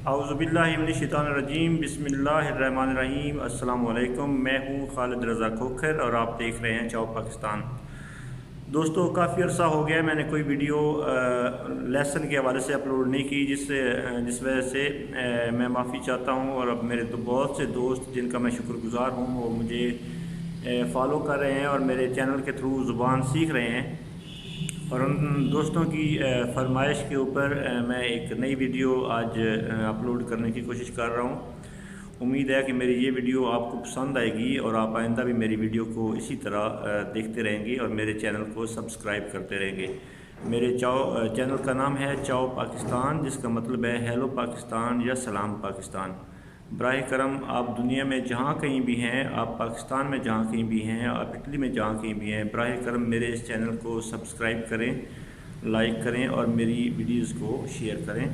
औज़ुबिल्लाहिमिनश्शैतानिर्रजीम बिस्मिल्लाहिर्रहमानिर्रहीम। अस्सलामु अलैकुम। मैं हूँ खालिद रज़ा खोखर और आप देख रहे हैं चाओ पाकिस्तान। दोस्तों, काफ़ी अर्सा हो गया मैंने कोई वीडियो लेसन के हवाले से अपलोड नहीं की, जिस वजह से मैं माफ़ी चाहता हूँ। और अब मेरे तो बहुत से दोस्त जिनका मैं शुक्रगुज़ार हूँ वो मुझे फॉलो कर रहे हैं और मेरे चैनल के थ्रू ज़ुबान सीख रहे हैं। और उन दोस्तों की फरमाइश के ऊपर मैं एक नई वीडियो आज अपलोड करने की कोशिश कर रहा हूँ। उम्मीद है कि मेरी ये वीडियो आपको पसंद आएगी और आप आइंदा भी मेरी वीडियो को इसी तरह देखते रहेंगे और मेरे चैनल को सब्सक्राइब करते रहेंगे। मेरे चैनल का नाम है चाओ पाकिस्तान, जिसका मतलब है हेलो पाकिस्तान या सलाम पाकिस्तान। बराह करम आप दुनिया में जहाँ कहीं भी हैं, आप पाकिस्तान में जहाँ कहीं भी हैं, आप इटली में जहाँ कहीं भी हैं, बराह करम मेरे इस चैनल को सब्सक्राइब करें, लाइक करें और मेरी वीडियोज़ को शेयर करें।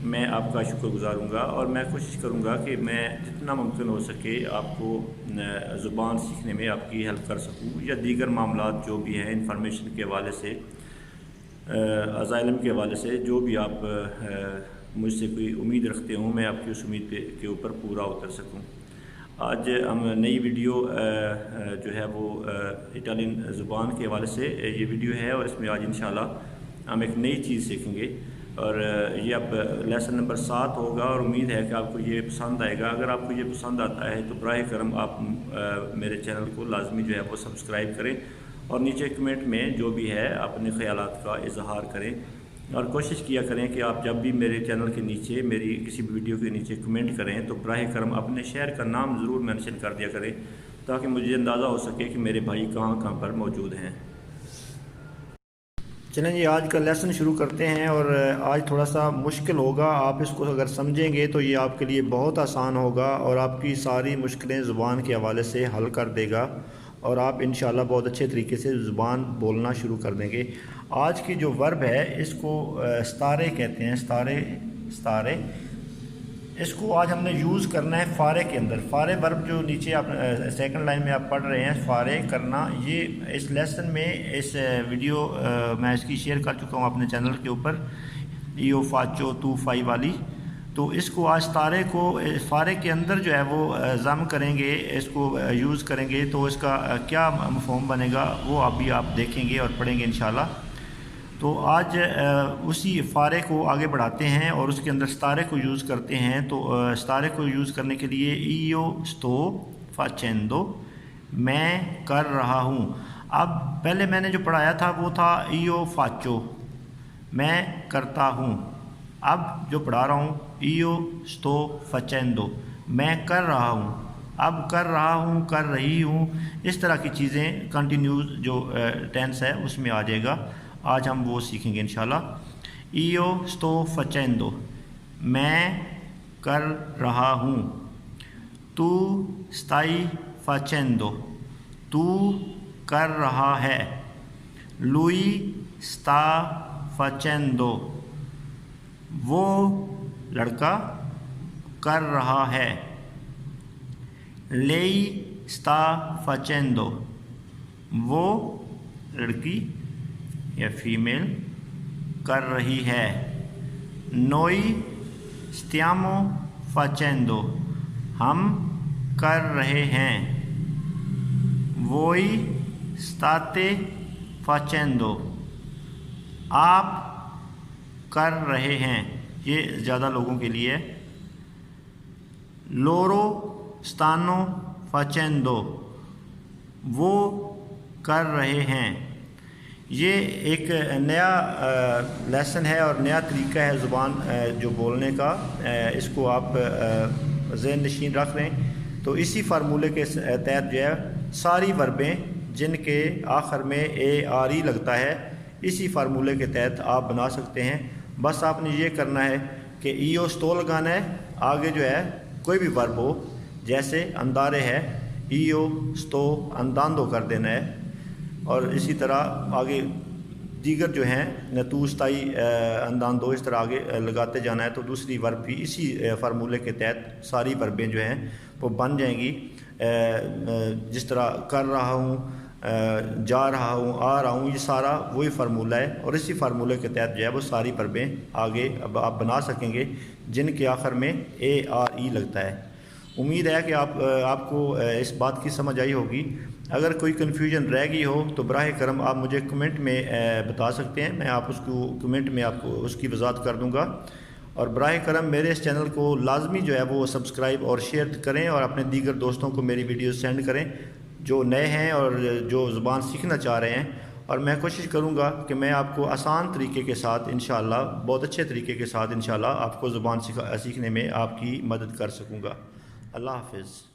मैं आपका शुक्रगुज़ार हूँगा और मैं कोशिश करूँगा कि मैं जितना मुमकिन हो सके आपको ज़ुबान सीखने में आपकी हेल्प कर सकूँ, या दीगर मामलात जो भी हैं इंफॉर्मेशन के हवाले से, अज़ाइलम के हवाले से, जो भी आप मुझसे कोई उम्मीद रखते हों, मैं आपकी उस उम्मीद के ऊपर पूरा उतर सकूं। आज हम नई वीडियो जो है वो इटालियन ज़ुबान के हवाले से ये वीडियो है और इसमें आज इंशाल्लाह हम एक नई चीज़ सीखेंगे। और ये अब लेसन नंबर 7 होगा और उम्मीद है कि आपको ये पसंद आएगा। अगर आपको ये पसंद आता है तो बराह करम आप मेरे चैनल को लाजमी जो है वो सब्सक्राइब करें और नीचे कमेंट में जो भी है अपने ख़यालात का इजहार करें। और कोशिश किया करें कि आप जब भी मेरे चैनल के नीचे, मेरी किसी भी वीडियो के नीचे कमेंट करें तो बराह करम अपने शहर का नाम ज़रूर मेंशन कर दिया करें, ताकि मुझे अंदाज़ा हो सके कि मेरे भाई कहाँ कहाँ पर मौजूद हैं। चलें जी, आज का लेसन शुरू करते हैं। और आज थोड़ा सा मुश्किल होगा, आप इसको अगर समझेंगे तो ये आपके लिए बहुत आसान होगा और आपकी सारी मुश्किलें ज़ुबान के हवाले से हल कर देगा और आप इंशाल्लाह बहुत अच्छे तरीके से ज़ुबान बोलना शुरू कर देंगे। आज की जो वर्ब है इसको स्तारे कहते हैं, स्तारे। इसको आज हमने यूज़ करना है फारे के अंदर। फारे वर्ब जो नीचे आप सेकंड लाइन में आप पढ़ रहे हैं, फारे करना, ये इस लेसन में इस वीडियो मैं इसकी शेयर कर चुका हूँ अपने चैनल के ऊपर, ईओ फाचो तू फाई वाली। तो इसको आज तारे को फारे के अंदर जो है वो ज़म करेंगे, इसको यूज़ करेंगे तो इसका क्या मफ़हूम बनेगा वो अभी आप देखेंगे और पढ़ेंगे इंशाल्लाह। तो आज उसी फारे को आगे बढ़ाते हैं और उसके अंदर स्तारे को यूज़ करते हैं। तो स्तारे को यूज़ करने के लिए ईओ स्तो फाचेंदो, मैं कर रहा हूँ। अब पहले मैंने जो पढ़ाया था वो था ईओ फाचो, मैं करता हूँ। अब जो पढ़ा रहा हूँ ईओ स्तो फचेंदो, मैं कर रहा हूँ। अब कर रहा हूँ, कर रही हूँ, इस तरह की चीज़ें कंटिन्यूस जो टेंस है उसमें आ जाएगा। आज हम वो सीखेंगे इंशाल्लाह। ईओ स्तो फचेंदो, मैं कर रहा हूँ। तू स्ताई फचेंदो, तू कर रहा है। लुई स्ता फचेंदो, वो लड़का कर रहा है। लेई स्ता फचेंदो, वो लड़की या फीमेल कर रही है। नोई स्तियामो फचेंदो, हम कर रहे हैं। वोई स्ताते फचेंदो, आप कर रहे हैं। ये ज़्यादा लोगों के लिए। लोरो स्तानो फचेंदो, वो कर रहे हैं। ये एक नया लेसन है और नया तरीका है ज़ुबान जो बोलने का। इसको आप ज़हन नशीन रख लें। तो इसी फार्मूले के तहत जो है सारी वर्बें जिनके आखिर में ए आर ई लगता है, इसी फार्मूले के तहत आप बना सकते हैं। बस आपने ये करना है कि ईओ स्तो लगाना है, आगे जो है कोई भी वर्ब हो, जैसे अंदारे है ईओ स्तो अंदांदो कर देना है। और इसी तरह आगे दीगर जो हैं नतूस्ताई अंदांदो, इस तरह आगे लगाते जाना है। तो दूसरी वर्ब भी इसी फार्मूले के तहत सारी वर्बें जो हैं वो बन जाएंगी। जिस तरह कर रहा हूँ, جا رہا ہوں، آ رہا ہوں، یہ سارا وہی فارمولہ ہے، اور اسی فارمولے کے تحت جو ہے وہ ساری پربیں آگے اب آپ بنا سکیں گے جن کے آخر میں ARE لگتا ہے۔ امید ہے کہ آپ کو اس بات کی سمجھ آئی ہوگی۔ اگر کوئی کنفیوژن رہ گئی ہو تو براہ کرم آپ مجھے کمنٹ میں بتا سکتے ہیں، میں آپ اس کو کمنٹ میں آپ کو اس کی وضاحت کر دوں گا۔ اور براہ کرم میرے اس چینل کو لازمی جو ہے وہ سبسکرائب اور شیئر کریں، اور اپنے دیگر دوستوں کو میری ویڈیوز سینڈ کریں جو نئے ہیں اور جو زبان سیکھنا چاہ رہے ہیں۔ اور میں کوشش کروں گا کہ میں آپ کو آسان طریقے کے ساتھ انشاءاللہ، بہت اچھے طریقے کے ساتھ انشاءاللہ آپ کو زبان سیکھنے میں آپ کی مدد کر سکوں گا۔ اللہ حافظ۔